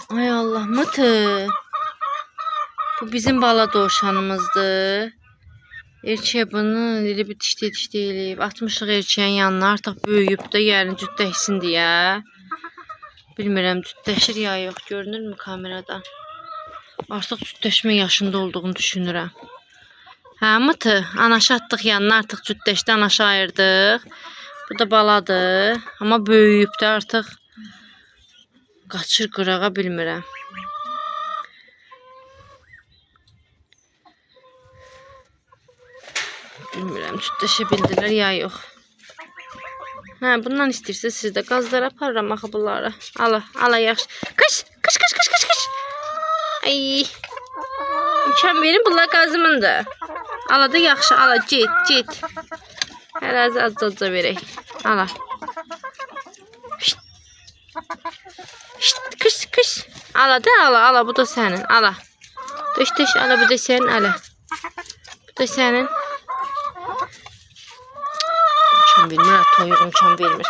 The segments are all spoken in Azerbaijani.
Ay Allah, Mıtı. Bu bizim bala dovşanımızdır. Erkeğe bunu eli bir tişti eləyib. Atmışıq erkeğin yanına. Artıq böyüyüb də, yəni cütləşsin deyə. Bilmirəm cütləşir ya yox. Görünürmü kameradan? Artıq cütləşmə yaşında olduğunu düşünürəm. Hə Mıtı, anaşı atdıq yanına, artıq cütləşdi, anaşı ayırdıq. Bu da baladır. Amma böyüyüb də artıq qaçır qırağa, bilmirəm. Bilmirəm cütləşə bildilər ya yox. Hə, bundan istəyirsiniz siz də qazlara aparıram axı bunları. Ala yaxşı. Qış. Ay. İmkan verin, bunlar qazımındır. Ala da yaxşı, ala get. Hələ azca verək. Ala. Qış. Ala da ala, bu da sənin. Ala. Döş, ala, bu da sənin, ala. Bu da sənin. İmkan vermir, toyuq imkan vermir.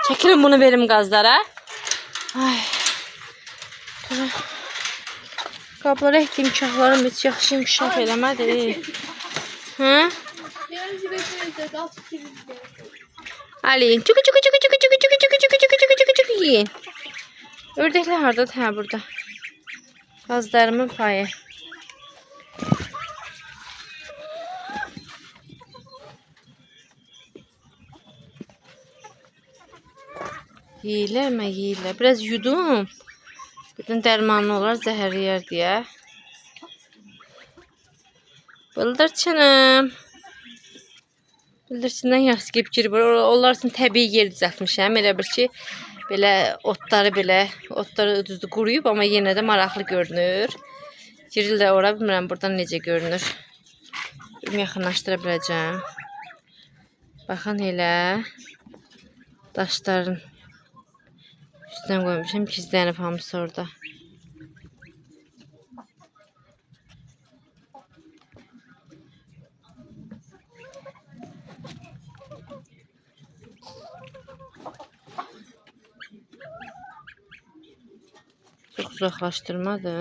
Çəkilin, bunu verim qazlara. Ay. Qablara etdiyim kağlarım heç yaxşı inkişaf eləmədi. Hə? Aliyin. Çıkı yiyin. Ördəklər hardadır? Hə, burada. Qazlarımın payı. Yeyirlər. Biraz yudum. Birdən dərmanlı olar, zəhərləyər deyə. Bıldırçınım. Bıldırçından yaxşı qeyb girib. Onlar üçün təbii yer düzəltmişəm. Elə bir ki, belə otları düzdür quruyub, amma yenə də maraqlı görünür. Girirlər ora, bilmirəm buradan necə görünür. Yaxınlaşdıra biləcəm. Baxın elə daşların üstündən qoymuşam, gizlənib hamısı orada. Çox uzaqlaşdırmadı.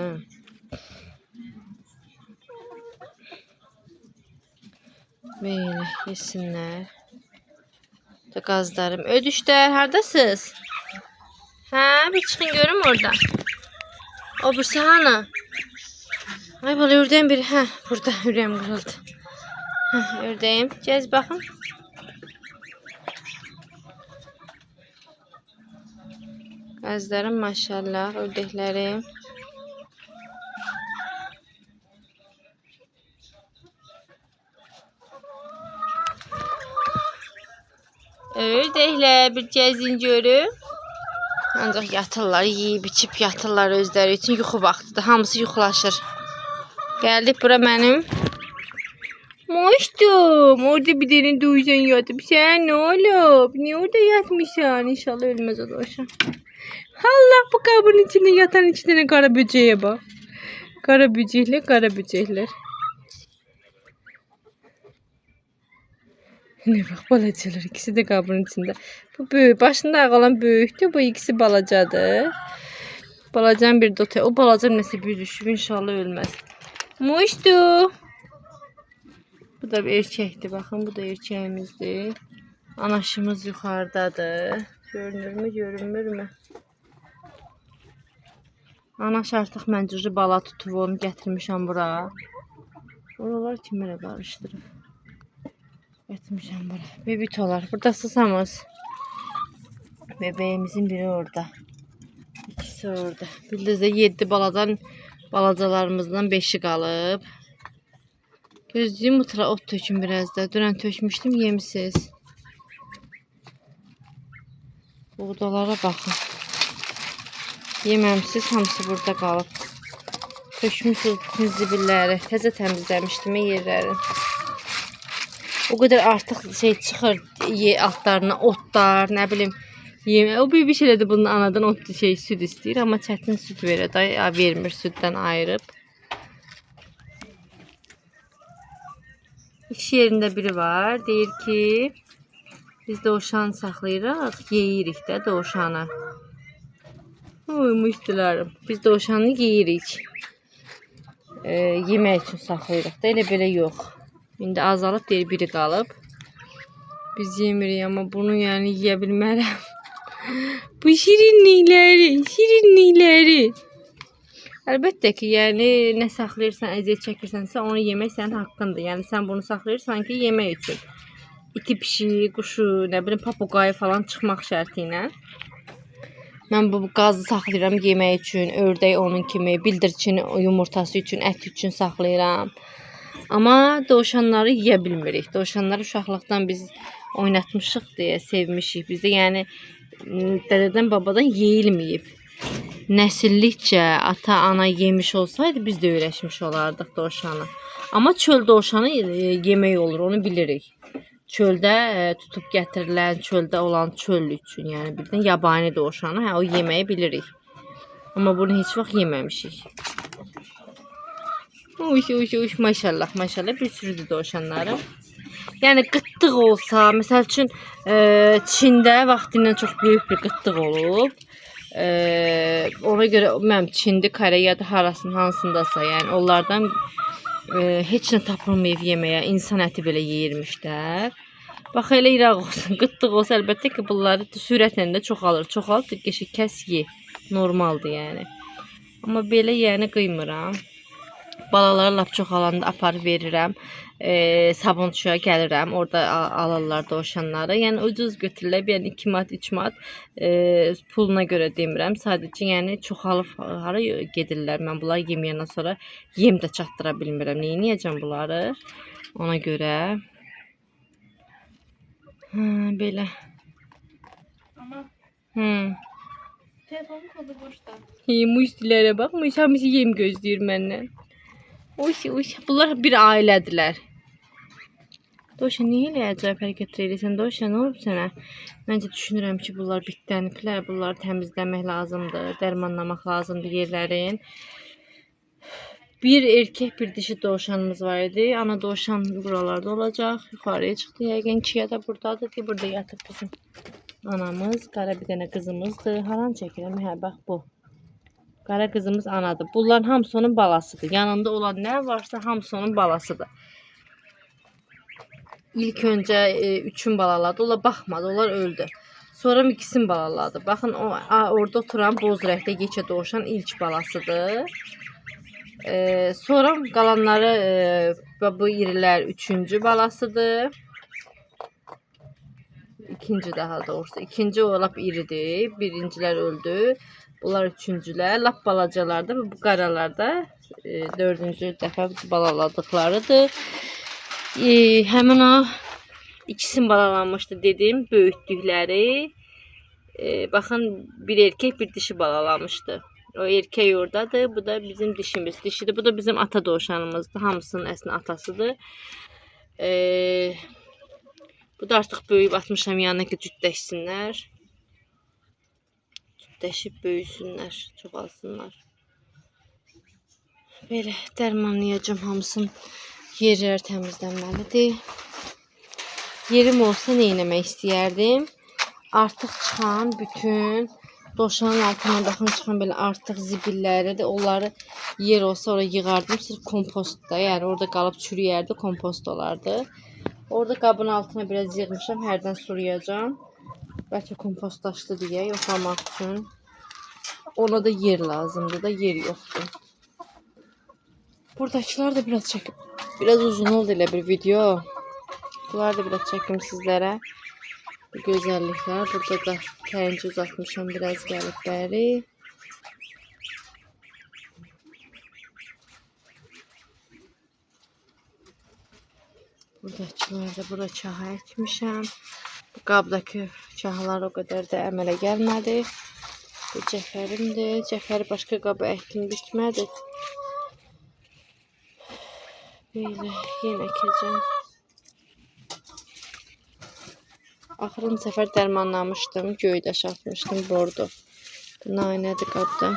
Belə yesinlər. Qazlarım. Ödüşlər, haradasınız? Hə, bir çıxın görüm orada. O birisi hanı? Ay bala, ördəyim biri. Hə, burada ürəyim qırıldı. Hə, ördəyim. Gəz baxın. Qazlarım maşallah, ördəklərim. Ördəklər, bir gəzin görüm. Ancaq yatırlar, yeyib içib yatırlar özləri üçün, yuxu vaxtıdır. Hamısı yuxulaşır. Gəldik bura mənim. Moştum, orada bir dənə duysan yatıb. Sən nə olub? Niyə orada yatmışsan? İnşallah ölməz o doşan. Allah, bu qabın içində yatan iki dənə qara böceğe bax. Qara böcəklər. Ne bak, balacalar, ikisi de qabın içində. Bu böyük, başında ağ olan böyükdür, bu ikisi balacadır. Balacan bir dotay. O balaca nəsə büzüşüb, inşallah ölməz. Muştu. Bu da bir erkəkdir, baxın, bu da erkəyimizdir. Anaşımız yuxarıdadır. Görünürmü? Anaş artıq məncuri bala tutub, onu gətirmişəm bura. Oralar kimlərə qarışdırıb. Gətirmişəm bura. Bebitolar. Burada susamız. Bebeğimizin biri orada. İkisi orada. Bildizdə 7 balacalarımızdan 5'i qalıb. Gözlüyüm mutra ot tökün biraz da. Dünən tökmüşdüm, yemisiz. Buğdalara baxın. Yeməmsiz, hamısı burada qalıb. Tökmüşsünüz bütün zibilləri. Təzə təmizləmişdim yerlərin. O qədər artıq şey çıxır altlarına, otlar, nə bilim. O bir şey elədi, bunun anadan süd istəyir, amma çətin süd verir, vermir süddən ayırıb. İş yerində biri var, deyir ki, Biz dovşan saxlayırıq, yeyirik də dovşanı. Uymuşdularım. Biz dovşanı yeyirik. Yemək üçün saxlayırıq da, elə belə yox. İndi azalıb deyir, biri qalıb. Biz yemirik, amma bunu yəni yeyə bilmərəm. Bu şirinlikləri. Əlbəttə ki, yəni nə saxlayırsan, əziyyət çəkirsənsə, onu yemək sənin haqqındır. Yəni sən bunu saxlayırsan ki, yemək üçün. İti pişiyi, quşu, nə bilim, papuqayı falan çıxmaq şərti ilə. Mən bu qazı saxlayıram yemək üçün, ördək onun kimi, bildirçin yumurtası üçün, ət üçün saxlayıram. Amma dovşanları yeyə bilmirik. Dovşanları uşaqlıqdan biz oynatmışıq deyə sevmişik. Bizdə yəni dədədən, babadan yeyilməyib. Nəsillikcə ata, ana yemiş olsaydı biz də öyrəşmiş olardıq dovşanı. Amma çöl dovşanı yemək olur, onu bilirik. Çöldə tutub gətirilən, çöldə olan çöl üçün, yəni birdən yabani dovşanı, o yeməyi bilirik. Amma bunu heç vaxt yeməmişik. Maşallah, bir sürüdür dovşanları. Yəni qıtlıq olsa, məsəl üçün Çində vaxtindən çox böyük bir qıtlıq olub. Ona görə mənim Çində, Koreyadır, hansındasa, yəni onlardan heç nə tapılmayıb yeməyə, insan əti belə yeyirmişlər. Bax, elə iraq olsun, qıtlıq olsa, əlbəttə ki, bunları sürətlə də çoxalır. Çoxalır, qəşəng kəs ye, normaldır yəni. Amma belə yəni qıymıram. Balaları lap çoxalanda aparıb verirəm. Sabunçuya gəlirəm, orada alırlar dovşanları. Yəni ucuz götürürlər, yəni 2 manat, 3 manat puluna görə demirəm. Sadəcə yəni çoxalıb hara gedirlər. Mən bunları yeməyəndən sonra yem də çatdıra bilmirəm. Neyəcəm bunları? Ona görə belə. Ama telefonun kodu boşda. Muşdilərə bax, hamısı yem gözləyir məndən. Bunlar bir ailədirlər. Dovşan, niyə elə əcəb hərəkət edirsən? Dovşan, nə olub sənə? Məncə düşünürəm ki, bunlar bitləniblər. Bunları təmizləmək lazımdır, dərmanlamaq lazımdır yerlərin. Bir erkək, bir dişi dovşanımız var idi. Ana dovşan buralarda olacaq. Yuxarıya çıxdı. Yəqin ki, ya da buradadır ki, burada yatıb bizim anamız. Qara bir dənə qızımızdır. Haran çəkirəm? Hə, bax bu. Qara qızımız anadır. Bunların hamısı onun balasıdır. Yanında olan nə varsa hamısı onun balasıdır. İlk öncə 3'ün balaladı. Onlar baxmadı. Onlar öldü. Sonra ikisini balaladı. Baxın, orada oturan boz rəngdə yekə dovşan ilk balasıdır. Sonra qalanları bu irilər 3-cü balasıdır. İkinci daha doğrusu. İkinci o lap iridir. Birincilər öldü. Bunlar 3-cülər. Lap balacalardır. Bu qaralar da 4-cü dəfə balaladıqlarıdır. Həmin o ikisini balalanmışdı dedim. Böyütdükləri. Baxın, bir erkək, bir dişi balalamışdı. O erkək oradadır. Bu da bizim dişimiz. Dişidir. Bu da bizim ata dovşanımızdır. Hamısının əslində atasıdır. Bu da artıq böyüyüb atmışam yanına ki, cütləşsinlər. Cütləşib böyüsünlər, çoxalsınlar. Belə dərmanlayacağım hamısını. Yerlər təmizlənməlidir. Yerim olsa nə etmək istəyərdim? Artıq çıxan bütün dovşanın altına baxın, çıxan belə artıq zibilləri də, onları yer olsa oraya yığardım. Sırf kompostda, yəni orada qalıb çürüyərdi, kompost olardı. Orada qabın altına biraz yığmışam, hərdən suruyacağım. Bəlkə kompostlaşdı deyə, yoxlamaq üçün. Ona da yer lazımdır da, yer yoxdur. Buradakilar da biraz çəkib. Biraz uzun oldu elə bir video. Bunlar da biraz çəkim sizlərə. Bu gözəlliklər. Burada da təyinci uzatmışam, biraz gəlib bəri. Buradakilar da bura çaha əkmişəm. Bu qabdakı çahalar o qədər də əmələ gəlmədi. Bu cəfərimdir. Cəfəri başqa qaba əkdim, bitmədi. Belə yenə əkəcəm. Axırıncı səfər dərmanlamışdım. Göydaş atmışdım, bordo. Bu naynədir qabda.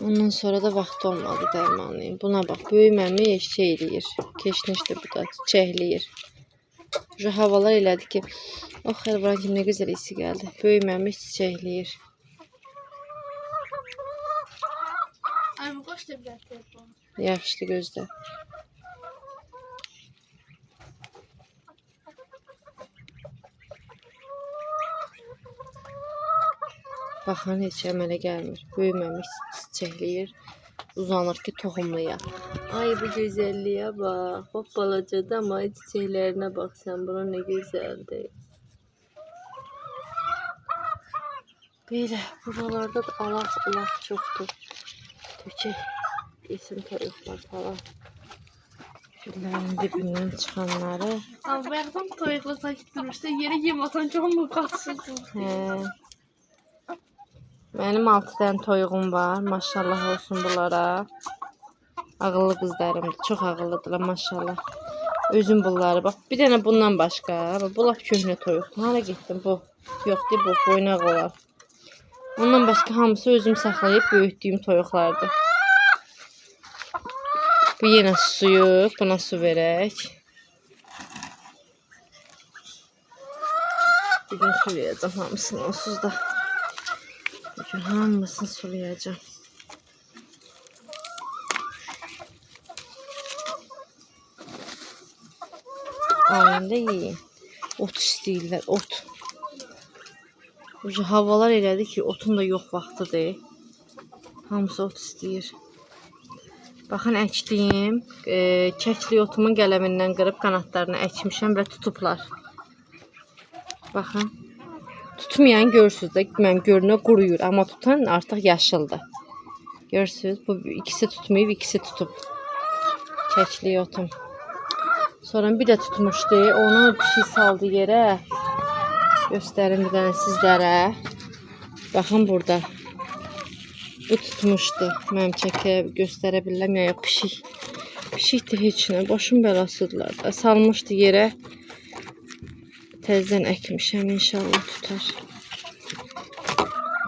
Ondan sonra da vaxt olmadı dərmanlayım. Buna bax, böyüməmiş şey eləyir. Keşnişdir bu da, çiçəkləyir. Şu havalar elədi ki, o xəlvəran kimi nə gözəl isi gəldi. Böyüməmiş çiçəkləyir. Ay bu kaç da bir telefon. Yaxşı gözlə. Baxın, heç əmələ gəlmir. Böyüməmiş çiçəkləyir. Uzanır ki, toxumluya. Ay bu gözəlliyə bax. Bax balacadır amma çiçəklərinə bax sən. Bura nə gözəldir. Belə buralarda da alaq çoxdur. Tökək. Yesin toyuqlar falan. Güllərin dibindən çıxanları. Abi bayaqdan toyuqla sakit durursa yere yem atan çok mu kaçsın? Hə. Mənim 6 dənə toyuğum var. Maşallah olsun bunlara. Ağıllı qızlarımdır. Çox ağıllıdırlar maşallah. Özüm bunları bax. Bir dənə bundan başqa. Bu lap köhnə toyuqdur. Hara getdim bu? Yoxdur bu. Boynaq olar. Ondan başqa hamısı özüm saxlayıb böyütdüyüm toyuqlardır. Bu yenə suyu. Buna su verək. Bir gün sulayacağım hamısını onsuz da. Bugün hamısını sulayacağım. Ayında yiyin. Ot istəyirlər, ot. Havalar elədi ki, otun da yox vaxtıdır. Hamısı ot istəyir. Baxın, əkdiyim. Kəkli otumun qələmindən qırıb qanatlarını əkmişəm və tutublar. Baxın. Tutmayan görürsünüz də, mənim görünə quruyur. Amma tutan artıq yaşıldır. Görürsünüz, bu ikisi tutmayıb, ikisi tutub. Kəkli otum. Sonra bir də tutmuşdu. Onu bir şey saldı yerə. Göstərim bir dənə sizlərə. Baxın burada. Bu tutmuşdu. Mənim çəkə göstərə bilirəm ya pişik. Pişikdir heç nə. Başım bəlasıdırlar da. Salmışdı yerə. Təzdən əkmişəm. İnşallah tutar.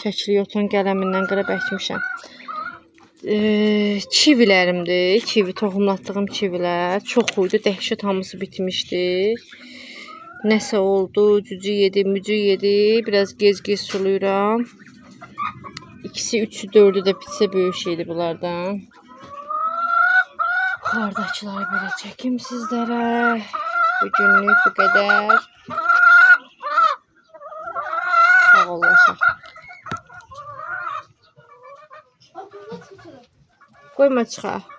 Kəkli otun qələmindən qırıb əkmişəm. Çivilərimdir. Çivi, toxumlatdığım çivilər. Çox uydu. Dəhşət hamısı bitmişdi. Nəsə oldu. Cücü yedi, mücü yedi. Biraz gez-gez suluyuram. İkisi, üçü, dördü də bitsə böyük şeydir bunlardan. Yuxarıdakıları belə çəkim sizlərə. Bugünlük bu qədər. Sağ olasın. Qoyma çıxaq.